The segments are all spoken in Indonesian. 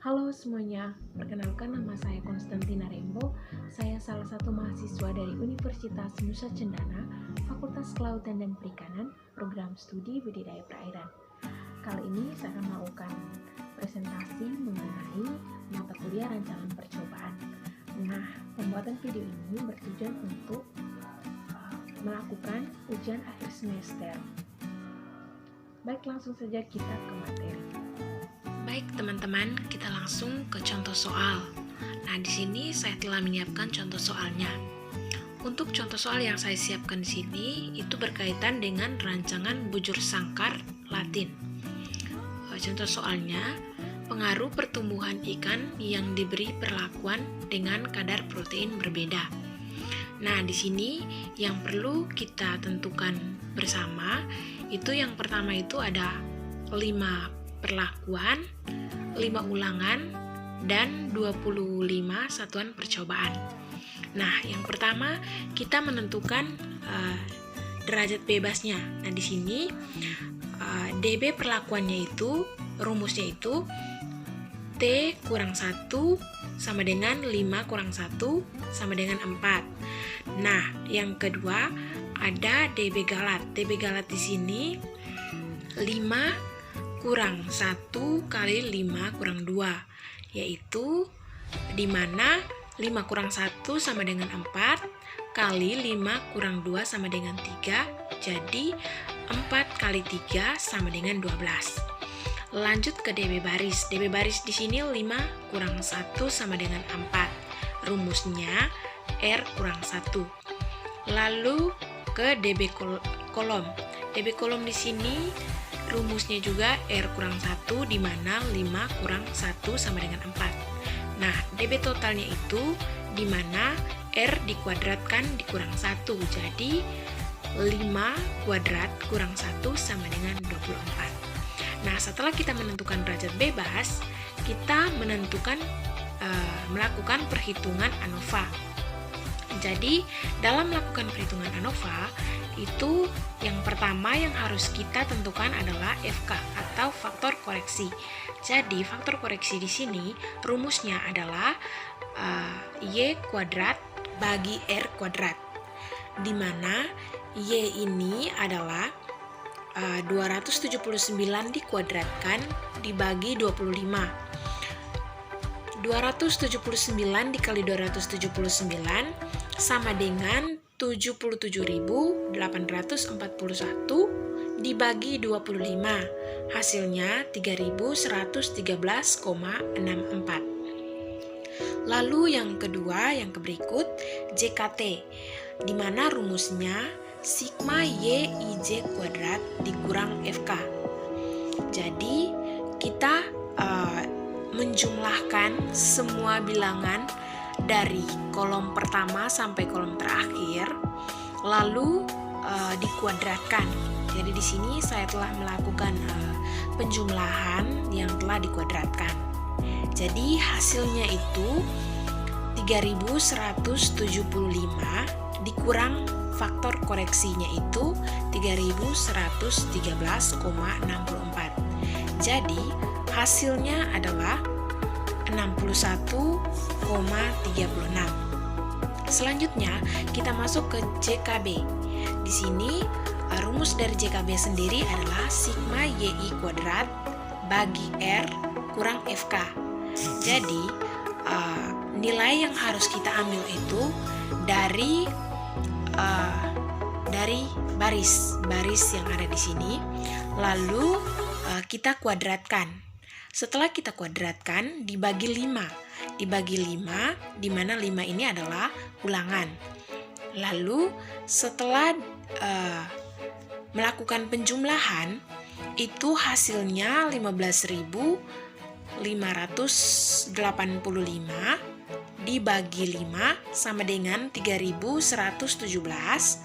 Halo semuanya, perkenalkan nama saya Konstantina Rembo. Saya salah satu mahasiswa dari Universitas Nusa Cendana, Fakultas Kelautan dan Perikanan, program studi budidaya perairan. Kali ini saya akan melakukan presentasi mengenai mata kuliah rancangan percobaan. Nah, pembuatan video ini bertujuan untuk melakukan ujian akhir semester. Baik, langsung saja kita ke materi. Baik teman-teman, kita langsung ke contoh soal. Nah, di sini saya telah menyiapkan contoh soalnya. Untuk contoh soal yang saya siapkan di sini itu berkaitan dengan rancangan bujur sangkar Latin. Contoh soalnya, pengaruh pertumbuhan ikan yang diberi perlakuan dengan kadar protein berbeda. Nah, di sini yang perlu kita tentukan bersama itu yang pertama itu ada 5 perlakuan, 5 ulangan, dan 25 satuan percobaan. Nah, yang pertama kita menentukan derajat bebasnya. Nah, di sini DB perlakuannya itu, rumusnya itu T kurang 1 sama dengan 5 kurang 1 sama dengan 4. Nah, yang kedua ada DB galat. DB galat di sini 5 kurang 1 kali 5 kurang 2, yaitu dimana 5 kurang 1 sama dengan 4 kali 5 kurang 2 sama dengan 3, jadi 4 kali 3 sama dengan 12. Lanjut ke DB baris. DB baris di sini 5 kurang 1 sama dengan 4. Rumusnya R kurang 1. Lalu ke DB kolom. DB kolom di sini rumusnya juga R kurang 1, di mana 5 kurang 1 sama dengan 4. Nah, DB totalnya itu di mana R dikuadratkan dikurang 1. Jadi 5 kuadrat kurang 1 sama dengan 24. Nah, setelah kita menentukan derajat bebas, kita melakukan perhitungan ANOVA. Jadi, dalam melakukan perhitungan ANOVA, itu yang pertama yang harus kita tentukan adalah FK atau faktor koreksi. Jadi, faktor koreksi di sini rumusnya adalah Y kuadrat bagi R kuadrat, di mana Y ini adalah 279 dikuadratkan dibagi 25. 279 dikali 279 sama dengan 77.841 dibagi 25. Hasilnya 3.113,64. Lalu yang kedua, yang berikut JKT, di mana rumusnya sigma YIJ kuadrat dikurang FK. Jadi kita menjumlahkan semua bilangan dari kolom pertama sampai kolom terakhir, lalu dikuadratkan. Jadi di sini saya telah melakukan penjumlahan yang telah dikuadratkan. Jadi hasilnya itu 3.175 dikurang faktor koreksinya itu 3.113,64. Jadi hasilnya adalah 61,36. Selanjutnya kita masuk ke JKB. Di sini rumus dari JKB sendiri adalah sigma YI kuadrat bagi R kurang FK. Jadi nilai yang harus kita ambil itu dari baris yang ada di sini, lalu kita kuadratkan. Setelah kita kuadratkan dibagi 5. Dibagi 5, di mana 5 ini adalah ulangan. Lalu setelah melakukan penjumlahan, itu hasilnya 15.585 dibagi 5 sama dengan 3.117.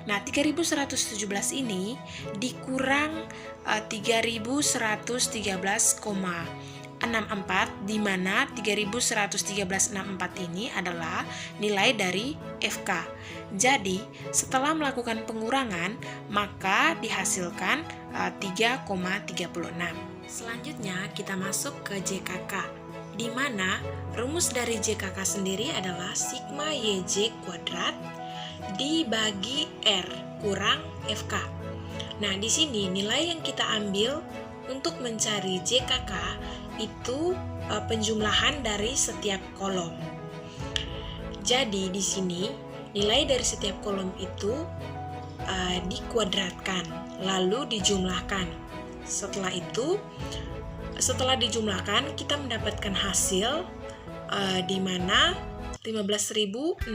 Nah, 3.117 ini dikurang 3.113,64, di mana 3.113,64 ini adalah nilai dari FK. Jadi, setelah melakukan pengurangan, maka dihasilkan 3,36. Selanjutnya, kita masuk ke JKK. di mana rumus dari JKK sendiri adalah sigma YJ kuadrat dibagi R kurang FK. Nah, di sini nilai yang kita ambil untuk mencari JKK itu penjumlahan dari setiap kolom. Jadi di sini nilai dari setiap kolom itu dikuadratkan lalu dijumlahkan. Setelah dijumlahkan kita mendapatkan hasil di mana 15.635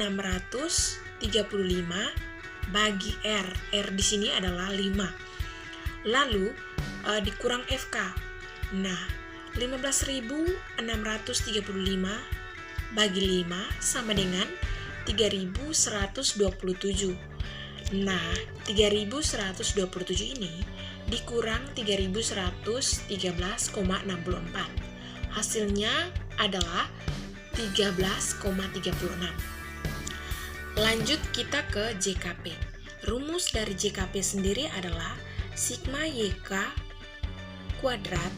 bagi R. R di sini adalah 5. Lalu dikurang FK. Nah, 15.635 bagi 5 sama dengan 3.127. Nah, 3.127 ini dikurang 3.113,64. Hasilnya adalah 13,36. Lanjut kita ke JKP. Rumus dari JKP sendiri adalah sigma YK kuadrat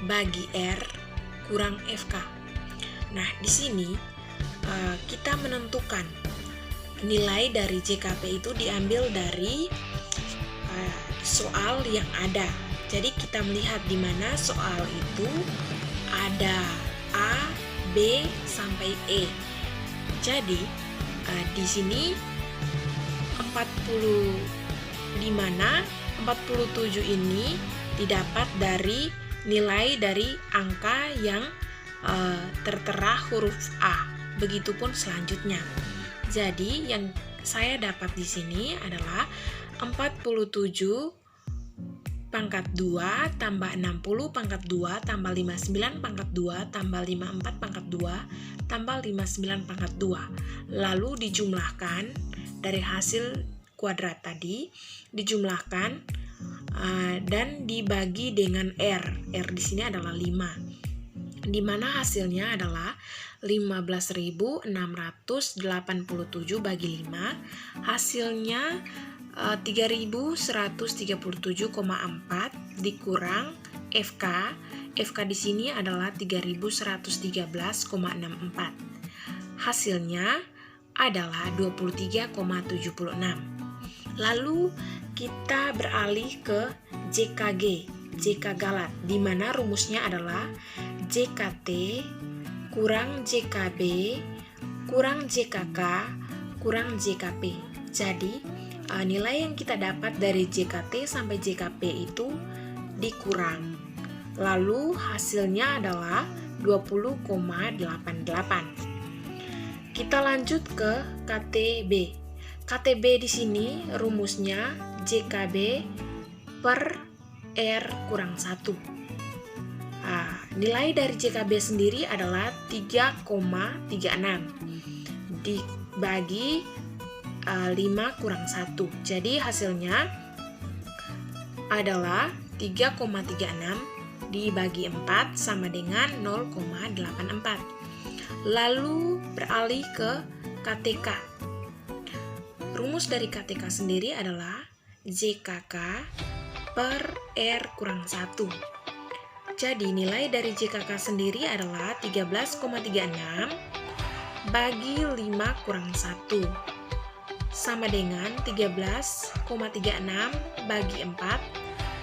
bagi R kurang FK. Nah, di sini kita menentukan nilai dari JKP itu diambil dari soal yang ada. Jadi kita melihat di mana soal itu ada A, B sampai E. Jadi di sini di mana 47 ini didapat dari nilai dari angka yang tertera huruf A. Begitupun selanjutnya. Jadi yang saya dapat di sini adalah 47 pangkat 2 tambah 60 pangkat 2 tambah 59 pangkat 2 tambah 54 pangkat 2 tambah 59 pangkat 2. Lalu dijumlahkan dari hasil kuadrat tadi, dijumlahkan dan dibagi dengan R. R di sini adalah 5. Di mana hasilnya adalah 15.687 bagi 5. Hasilnya 3.137,4 dikurang FK. FK di sini adalah 3.113,64. Hasilnya adalah 23,76. Lalu kita beralih ke JKG, JK Galat, di mana rumusnya adalah JKT kurang JKB kurang JKK kurang JKP. Jadi nilai yang kita dapat dari JKT sampai JKP itu dikurang. Lalu hasilnya adalah 20,88. Kita lanjut ke KTB. KTB di sini rumusnya JKB per R kurang 1. Nilai dari JKB sendiri adalah 3,36 dibagi 5 kurang 1. Jadi hasilnya adalah 3,36 dibagi 4 sama dengan 0,84. Lalu beralih ke KTK. Rumus dari KTK sendiri adalah JKK per R kurang 1. Jadi nilai dari JKK sendiri adalah 13,36 bagi 5 kurang 1 sama dengan 13,36 bagi 4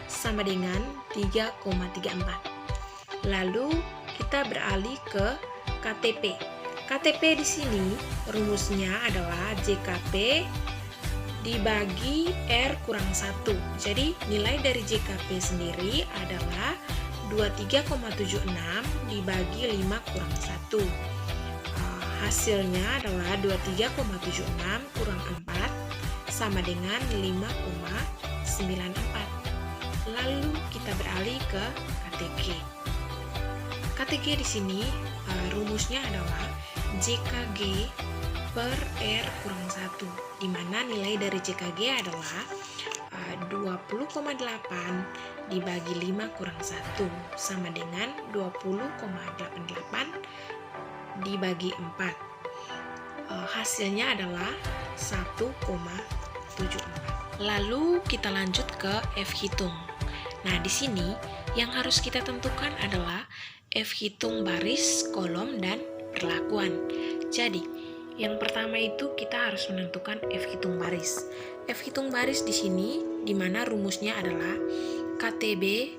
sama dengan 3,34. Lalu kita beralih ke KTP. KTP di sini rumusnya adalah JKP dibagi R kurang 1. Jadi nilai dari JKP sendiri adalah 23,76 dibagi 5 kurang 1. Hasilnya adalah 23,76 kurang 4 sama dengan 5,94. Lalu kita beralih ke KTG. KTG di sini rumusnya adalah JKG per R kurang 1, di mana nilai dari JKG adalah 20,8 dibagi 5 kurang 1 sama dengan 20,88 dibagi 4. Hasilnya adalah 1,74. Lalu kita lanjut ke F hitung. Nah, di sini yang harus kita tentukan adalah F hitung baris, kolom, dan perlakuan. Jadi, yang pertama itu kita harus menentukan F hitung baris. F hitung baris di sini di mana rumusnya adalah KTB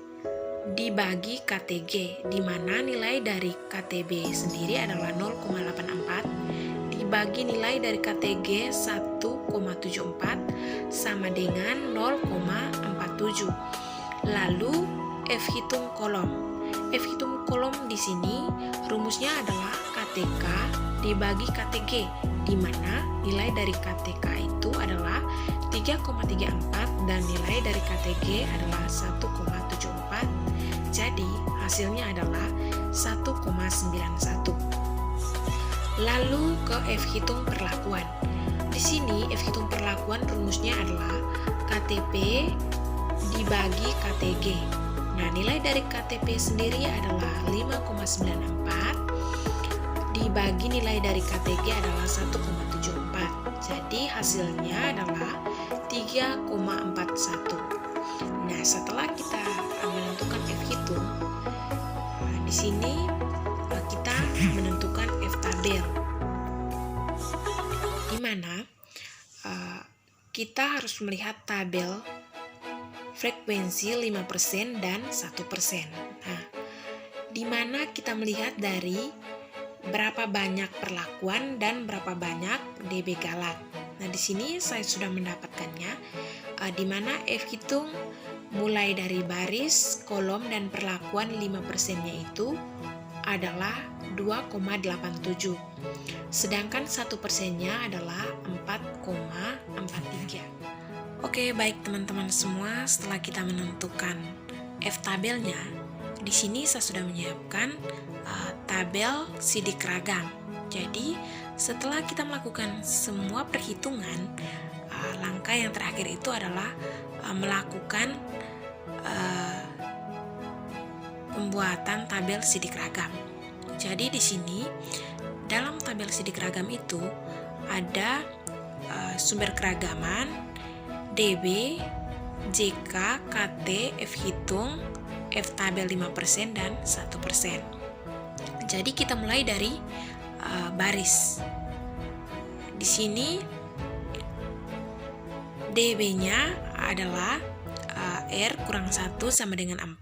dibagi KTG, di mana nilai dari KTB sendiri adalah 0,84 dibagi nilai dari KTG 1,74 sama dengan 0,47. Lalu F hitung kolom. F hitung kolom di sini rumusnya adalah KTK dibagi KTG, di mana nilai dari KTK itu adalah 3,34 dan nilai dari KTG adalah 1,74. Jadi hasilnya adalah 1,91. Lalu ke F hitung perlakuan. Di sini F hitung perlakuan rumusnya adalah KTP dibagi KTG. Nah, nilai dari KTP sendiri adalah 5,94 dibagi nilai dari KTG adalah 1,74. Jadi hasilnya adalah 3,41. Nah, setelah kita menentukan F hitung, di sini kita menentukan F tabel, di mana kita harus melihat tabel frekuensi 5% dan 1%. Nah, di mana kita melihat dari berapa banyak perlakuan dan berapa banyak DB galat. Nah, di sini saya sudah mendapatkannya, di mana F hitung mulai dari baris, kolom, dan perlakuan 5%-nya itu adalah 2,87. Sedangkan 1%-nya adalah 4,43. Oke, baik teman-teman semua, setelah kita menentukan F tabelnya, di sini saya sudah menyiapkan tabel sidik ragam. Jadi, setelah kita melakukan semua perhitungan, langkah yang terakhir itu adalah melakukan pembuatan tabel sidik ragam. Jadi di sini dalam tabel sidik ragam itu ada sumber keragaman, DB, JK, KT, F hitung, F tabel 5% dan 1%. Jadi kita mulai dari baris. Di sini DB-nya adalah R kurang 1 sama dengan 4.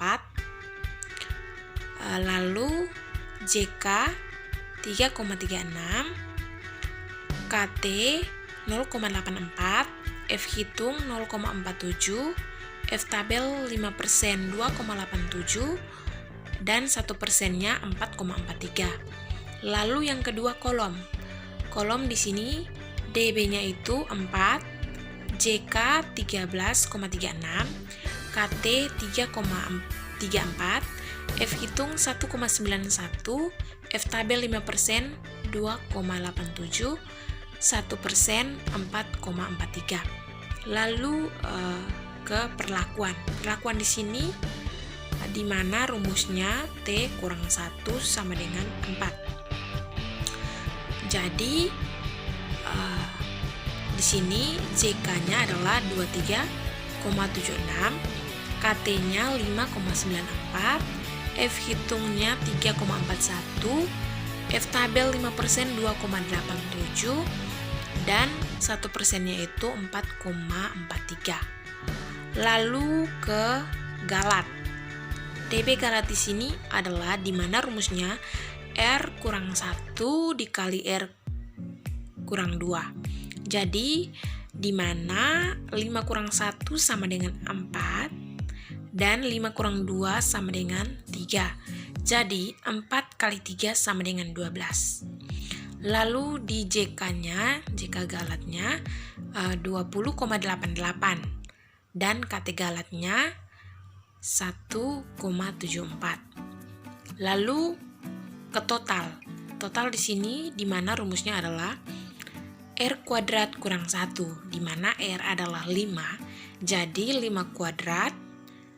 Lalu JK 3,36, KT 0,84, F hitung 0,47, F tabel 5% 2,87 dan 1%-nya 4,43. Lalu yang kedua kolom. Kolom di sini DB-nya itu 4, JK 13,36, KT 3,34, F hitung 1,91, F tabel 5% 2,87, 1% 4,43. Lalu ke perlakuan. Perlakuan di sini di mana rumusnya T kurang 1 sama dengan 4. Jadi di sini JK-nya adalah 23,76, KT-nya 5,94, F hitungnya 3,41, F tabel 5% 2,87 dan 1%-nya itu 4,43. Lalu ke galat. DB galat di sini adalah di mana rumusnya R kurang 1 dikali R kurang 2. Jadi di mana 5 kurang 1 sama dengan 4 dan 5 kurang 2 sama dengan 3. Jadi 4 kali 3 sama dengan 12. Lalu di JK-nya, JK galatnya 20,88 dan KT galatnya 1,74. Lalu ke total. Total di sini di mana rumusnya adalah R kuadrat kurang 1, di mana R adalah 5. Jadi 5 kuadrat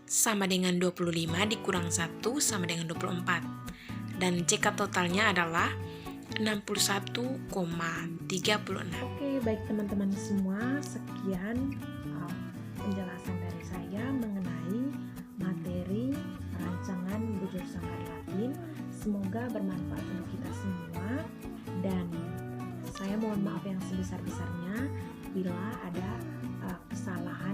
sama dengan 25 dikurang 1 sama dengan 24. Dan JK totalnya adalah 61,36. Oke, baik teman-teman semua, sekian penjelasan dari saya mengenai materi rancangan bujur sanggar Latin. Semoga bermanfaat untuk kita semua, dan saya mohon maaf yang sebesar-besarnya bila ada kesalahan